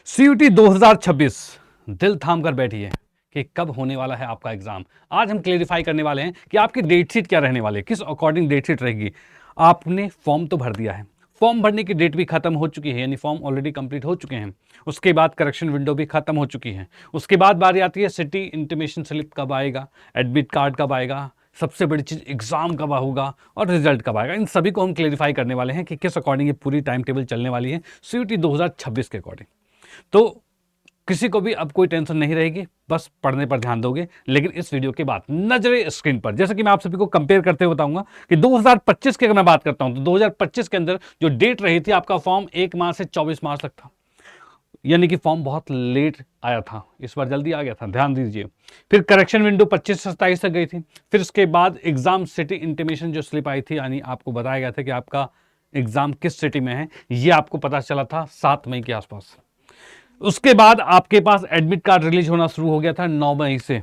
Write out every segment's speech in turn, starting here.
CUT 2026 दिल थाम कर बैठिए कि कब होने वाला है आपका एग्जाम। आज हम क्लेरिफाई करने वाले हैं कि आपकी डेट शीट क्या रहने वाली है, किस अकॉर्डिंग डेट शीट रहेगी। आपने फॉर्म तो भर दिया है, फॉर्म भरने की डेट भी खत्म हो चुकी है, यानी फॉर्म ऑलरेडी कंप्लीट हो चुके हैं। उसके बाद करेक्शन विंडो भी खत्म हो चुकी है। उसके बाद बारी आती है सिटी इंटीमेशन स्लिप कब आएगा, एडमिट कार्ड कब आएगा, सबसे बड़ी चीज एग्जाम कब होगा और रिजल्ट कब आएगा। इन सभी को हम क्लेरिफाई करने वाले हैं कि किस अकॉर्डिंग ये पूरी टाइम टेबल चलने वाली है सीयूटी 2026 के अकॉर्डिंग। तो किसी को भी अब कोई टेंशन नहीं रहेगी, बस पढ़ने पर ध्यान दोगे। लेकिन इस वीडियो के बाद नजरे स्क्रीन पर, जैसे कि मैं आप सभी को कंपेयर करते हुए बताऊंगा कि 2025 की अगर मैं बात करता हूं तो 2025 के अंदर जो डेट रही थी आपका फॉर्म 1 मार्च से 24 मार्च तक था, यानी कि फॉर्म बहुत लेट आया था। इस बार जल्दी आ गया था, ध्यान दीजिए। फिर करेक्शन विंडो 25 से 27 तक गई थी। फिर उसके बाद एग्जाम सिटी इंटीमेशन जो स्लिप आई थी, यानी आपको बताया गया था कि आपका एग्जाम किस सिटी में है, यह आपको पता चला था 7 मई के आसपास। उसके बाद आपके पास एडमिट कार्ड रिलीज होना शुरू हो गया था 9 मई से।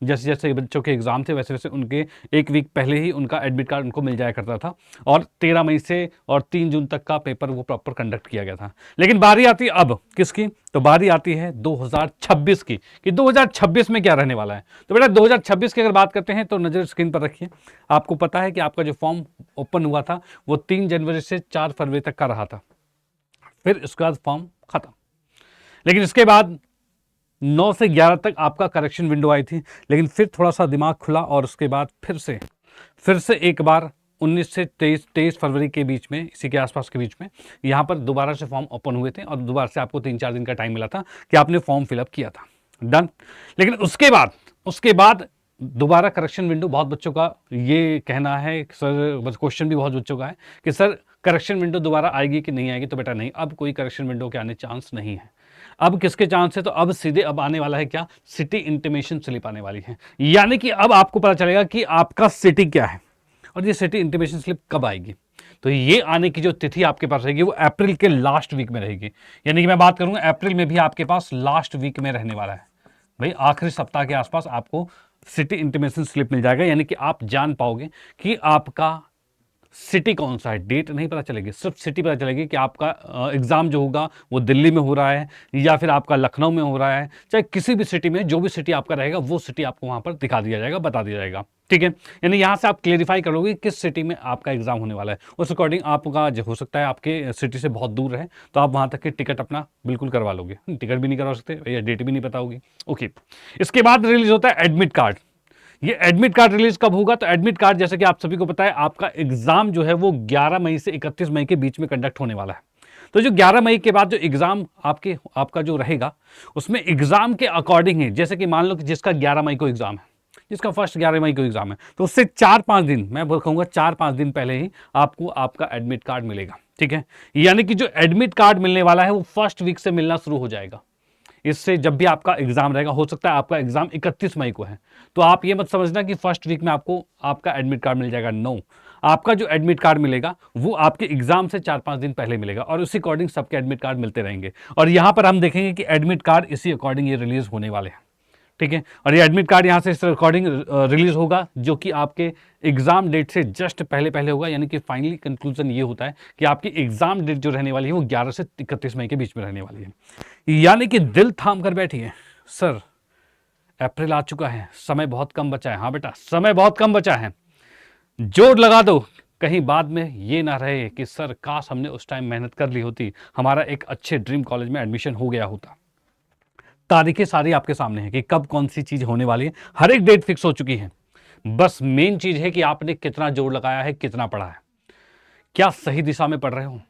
जैसे जैसे बच्चों के एग्जाम थे वैसे वैसे उनके एक वीक पहले ही उनका एडमिट कार्ड उनको मिल जाया करता था, और 13 मई से और 3 जून तक का पेपर वो प्रॉपर कंडक्ट किया गया था। लेकिन बारी आती है अब किसकी, तो बारी आती है 2026 की कि 2026 में क्या रहने वाला है। तो बेटा 2026 की अगर बात करते हैं तो नजर स्क्रीन पर रखिए। आपको पता है कि आपका जो फॉर्म ओपन हुआ था वो 3 जनवरी से 4 फरवरी तक का रहा था। फिर इसके बाद फॉर्म खत्म। लेकिन इसके बाद 9 से 11 तक आपका करेक्शन विंडो आई थी। लेकिन फिर थोड़ा सा दिमाग खुला और उसके बाद फिर से एक बार 19 से 23 फरवरी के बीच में, इसी के आसपास के बीच में यहाँ पर दोबारा से फॉर्म ओपन हुए थे और दोबारा से आपको 3-4 दिन का टाइम मिला था कि आपने फॉर्म फिलअप किया था। डन। लेकिन उसके बाद दोबारा करेक्शन विंडो, बहुत बच्चों का ये कहना है सर, क्वेश्चन भी बहुत बच्चों का है कि सर करेक्शन विंडो दोबारा आएगी कि नहीं आएगी। तो बेटा नहीं, अब कोई करेक्शन विंडो के आने चांस नहीं है। अब किसके चांस है, तो अब सीधे अब आने वाला है क्या, सिटी इंटीमेशन स्लिप आने वाली है। यानी कि अब आपको पता चलेगा कि आपका सिटी क्या है और ये सिटी इंटीमेशन स्लिप कब आएगी। तो ये आने की जो तिथि आपके पास रहेगी वो अप्रैल के लास्ट वीक में रहेगी। यानी कि मैं बात करूंगा अप्रैल में भी आपके पास लास्ट वीक में रहने वाला है। भाई आखिरी सप्ताह के आसपास आपको सिटी इंटीमेशन स्लिप मिल जाएगा, यानी कि आप जान पाओगे कि आपका सिटी कौन सा है। डेट नहीं पता चलेगी, सिर्फ सिटी पता चलेगी कि आपका एग्जाम जो होगा वो दिल्ली में हो रहा है या फिर आपका लखनऊ में हो रहा है। चाहे किसी भी सिटी में, जो भी सिटी आपका रहेगा वो सिटी आपको वहां पर दिखा दिया जाएगा, बता दिया जाएगा। ठीक है, यानी यहां से आप क्लेरिफाई करोगे किस सिटी में आपका एग्जाम होने वाला है। उस अकॉर्डिंग आपका जो हो सकता है आपके सिटी से बहुत दूर है तो आप वहां तक के टिकट अपना बिल्कुल करवा लोगे। टिकट भी नहीं करवा सकते या डेट भी नहीं पता होगी। ओके, इसके बाद रिलीज होता है एडमिट कार्ड। ये एडमिट कार्ड रिलीज कब होगा, तो एडमिट कार्ड जैसे कि आप सभी को पता है आपका एग्जाम जो है वो 11 मई से 31 मई के बीच में कंडक्ट होने वाला है। तो जो 11 मई के बाद जो एग्जाम आपका जो रहेगा उसमें एग्जाम के अकॉर्डिंग है। जैसे कि मान लो कि जिसका 11 मई को एग्जाम है, जिसका फर्स्ट 11 मई को एग्जाम है, तो उससे 4-5 दिन, मैं कहूंगा 4-5 दिन पहले ही आपको आपका एडमिट कार्ड मिलेगा। ठीक है, यानी कि जो एडमिट कार्ड मिलने वाला है वो फर्स्ट वीक से मिलना शुरू हो जाएगा। इससे जब भी आपका एग्जाम रहेगा, हो सकता है आपका एग्जाम 31 मई को है, तो आप ये मत समझना कि फर्स्ट वीक में आपको आपका एडमिट कार्ड मिल जाएगा। नो, आपका जो एडमिट कार्ड मिलेगा वो आपके एग्जाम से 4-5 दिन पहले मिलेगा और उसी अकॉर्डिंग सबके एडमिट कार्ड मिलते रहेंगे। और यहां पर हम देखेंगे कि एडमिट कार्ड इसी अकॉर्डिंग ये रिलीज होने वाले हैं। ठीक है, और ये एडमिट कार्ड यहाँ से इस अकॉर्डिंग रिलीज होगा जो कि आपके एग्जाम डेट से जस्ट पहले पहले होगा। यानी कि फाइनली कंक्लूजन ये होता है कि आपकी एग्जाम डेट जो रहने वाली है वो 11 से 31 मई के बीच में रहने वाली है। यानी कि दिल थाम कर बैठिए, सर अप्रैल आ चुका है, समय बहुत कम बचा है। हाँ बेटा, समय बहुत कम बचा है, जोर लगा दो। कहीं बाद में ये ना रहे कि सर काश हमने उस टाइम मेहनत कर ली होती, हमारा एक अच्छे ड्रीम कॉलेज में एडमिशन हो गया होता। तारीखें सारी आपके सामने है कि कब कौन सी चीज होने वाली है, हर एक डेट फिक्स हो चुकी है। बस मेन चीज है कि आपने कितना जोर लगाया है, कितना पढ़ा है, क्या सही दिशा में पढ़ रहे हो।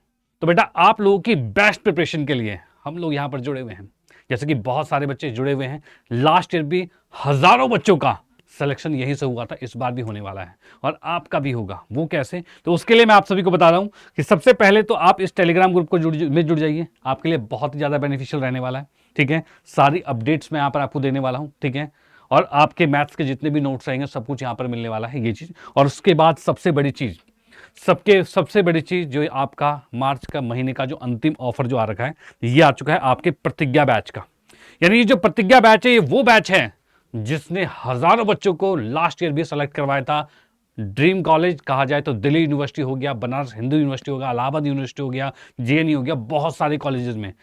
तो बेटा आप लोगों की बेस्ट प्रिपरेशन के लिए हम लोग यहां पर जुड़े हुए हैं। जैसे कि बहुत सारे बच्चे जुड़े हुए हैं, लास्ट ईयर भी हजारों बच्चों का सिलेक्शन यहीं से हुआ था, इस बार भी होने वाला है और आपका भी होगा। वो कैसे, तो उसके लिए मैं आप सभी को बता रहा हूं कि सबसे पहले तो आप इस टेलीग्राम ग्रुप को जुड़ जाइए, आपके लिए बहुत ही ज्यादा बेनिफिशियल रहने वाला है। ठीक है, सारी अपडेट्स मैं यहाँ पर आपको देने वाला हूँ। ठीक है, और आपके मैथ्स के जितने भी नोट्स रहेंगे सब कुछ यहाँ पर मिलने वाला है, ये चीज। और उसके बाद सबसे बड़ी चीज जो आपका मार्च का महीने का जो अंतिम ऑफर जो आ रखा है, ये आ चुका है आपके प्रतिज्ञा बैच का। यानी ये जो प्रतिज्ञा बैच है ये वो बैच है जिसने हजारों बच्चों को लास्ट ईयर भी सेलेक्ट करवाया था। ड्रीम कॉलेज कहा जाए तो दिल्ली यूनिवर्सिटी हो गया, बनारस हिंदू यूनिवर्सिटी हो गया, इलाहाबाद यूनिवर्सिटी हो गया, जेएनयू हो गया, बहुत सारे कॉलेजेस में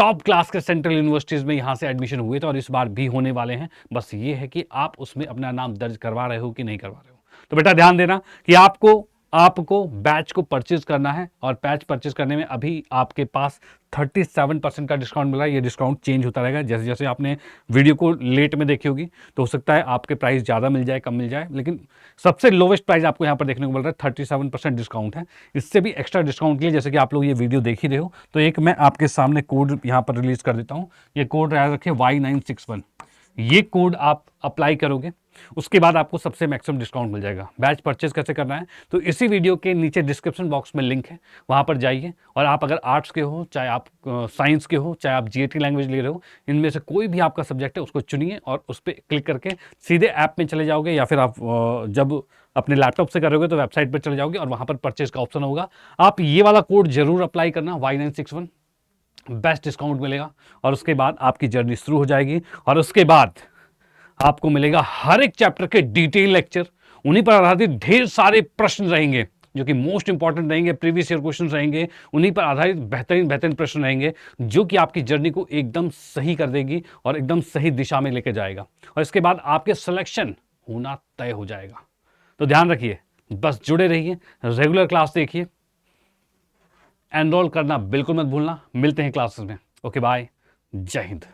टॉप क्लास के सेंट्रल यूनिवर्सिटीज़ में यहाँ से एडमिशन हुए थे और इस बार भी होने वाले हैं। बस ये है कि आप उसमें अपना नाम दर्ज करवा रहे हो कि नहीं करवा रहे हो। तो बेटा ध्यान देना कि आपको बैच को परचेज करना है और बैच परचेज करने में अभी आपके पास 37% का डिस्काउंट मिल रहा है। ये डिस्काउंट चेंज होता रहेगा जैसे जैसे आपने वीडियो को लेट में देखी होगी, तो हो सकता है आपके प्राइस ज़्यादा मिल जाए, कम मिल जाए, लेकिन सबसे लोवेस्ट प्राइस आपको यहाँ पर देखने को मिल रहा है 37% डिस्काउंट है। इससे भी एक्स्ट्रा डिस्काउंट के लिए जैसे कि आप लोग ये वीडियो देख ही रहे हो, तो एक मैं आपके सामने कोड यहाँ पर रिलीज कर देता हूँ। ये कोड याद रखें Y961। ये कोड आप अप्लाई करोगे, उसके बाद आपको सबसे मैक्सिमम डिस्काउंट मिल जाएगा। बैच परचेज कैसे करना है, तो इसी वीडियो के नीचे डिस्क्रिप्शन बॉक्स में लिंक है, वहाँ पर जाइए और आप अगर आर्ट्स के हो, चाहे आप साइंस के हो, चाहे आप जीएटी लैंग्वेज ले रहे हो, इनमें से कोई भी आपका सब्जेक्ट है उसको चुनिए और उस पर क्लिक करके सीधे ऐप में चले जाओगे, या फिर आप जब अपने लैपटॉप से करोगे तो वेबसाइट पर चले जाओगे और वहाँ पर परचेज का ऑप्शन होगा। आप ये वाला कोड जरूर अप्लाई करना, Y961, बेस्ट डिस्काउंट मिलेगा और उसके बाद आपकी जर्नी शुरू हो जाएगी। और उसके बाद आपको मिलेगा हर एक चैप्टर के डिटेल लेक्चर, उन्हीं पर आधारित ढेर सारे प्रश्न रहेंगे जो कि मोस्ट इंपॉर्टेंट रहेंगे, प्रीवियस ईयर क्वेश्चन रहेंगे, उन्हीं पर आधारित बेहतरीन बेहतरीन प्रश्न रहेंगे जो कि आपकी जर्नी को एकदम सही कर देगी और एकदम सही दिशा में लेके जाएगा। और इसके बाद आपके सिलेक्शन होना तय हो जाएगा। तो ध्यान रखिए, बस जुड़े रहिए, रेगुलर क्लास देखिए, एनरोल करना बिल्कुल मत भूलना। मिलते हैं क्लासेस में। ओके बाय, जय हिंद।